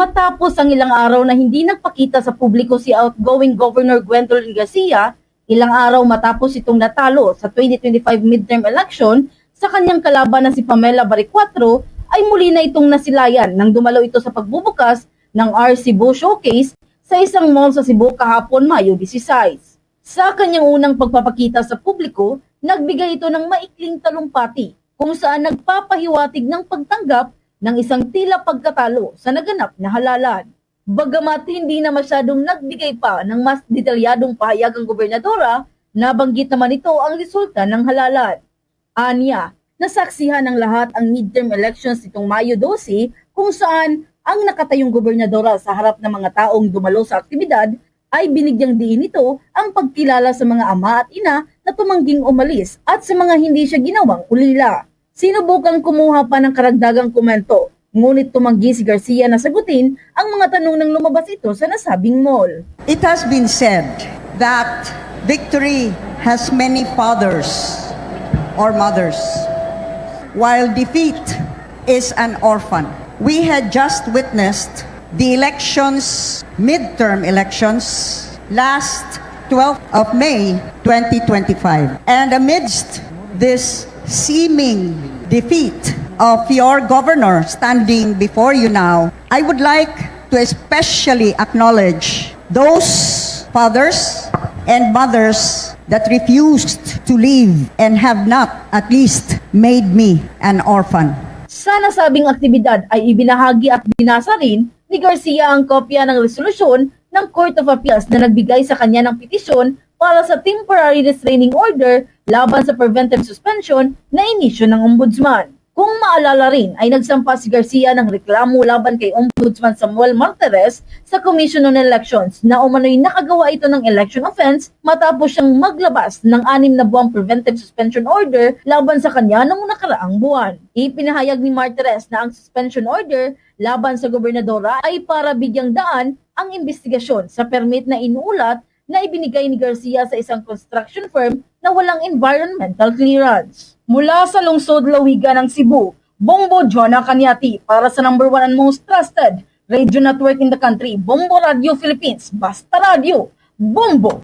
Matapos ang ilang araw na hindi nagpakita sa publiko si outgoing Governor Gwendolyn Garcia, ilang araw matapos itong natalo sa 2025 midterm election sa kanyang kalaban na si Pamela Baricuatro, ay muli na itong nasilayan nang dumalo ito sa pagbubukas ng R Cebu Showcase sa isang mall sa Cebu kahapon Mayo 16. Sa kanyang unang pagpapakita sa publiko, nagbigay ito ng maikling talumpati kung saan nagpapahiwatig ng pagtanggap ng isang tila pagkatalo sa naganap na halalan. Bagamat hindi na masyadong nagbigay pa ng mas detalyadong pahayag ang gobernadora, nabanggit naman ito ang resulta ng halalan. Anya, nasaksihan ng lahat ang midterm elections nitong Mayo 12 kung saan ang nakatayong gobernadora sa harap ng mga taong dumalo sa aktibidad ay binigyang diin nito ang pagkilala sa mga ama at ina na tumangging umalis at sa mga hindi siya ginawang ulila. Sinubukang kumuha pa ng karagdagang komento, ngunit tumanggi si Garcia na sagutin ang mga tanong nang lumabas ito sa nasabing mall. It has been said that victory has many fathers or mothers, while defeat is an orphan. We had just witnessed the elections, midterm elections, last 12th of May 2025. And amidst this seeming defeat of your governor standing before you now, I would like to especially acknowledge those fathers and mothers that refused to leave and have not at least made me an orphan. Sa nasabing aktibidad ay ibinahagi at binasa rin ni Garcia ang kopya ng resolusyon ng Court of Appeals na nagbigay sa kanya ng petisyon para sa temporary restraining order laban sa preventive suspension na inisyo ng Ombudsman. Kung maalala rin ay nagsampa si Garcia ng reklamo laban kay Ombudsman Samuel Martires sa Commission on Elections na umano'y nakagawa ito ng election offense matapos siyang maglabas ng 6 na buwang preventive suspension order laban sa kanya noong nakaraang buwan. Ipinahayag ni Martires na ang suspension order laban sa gobernadora ay para bigyang daan ang investigasyon sa permit na inuulat na ibinigay ni Garcia sa isang construction firm na walang environmental clearance. Mula sa lungsod Lawigan ng Cebu, Bombo Jonah Cañati para sa #1 and most trusted radio network in the country, Bombo Radio Philippines, Basta Radio, Bombo!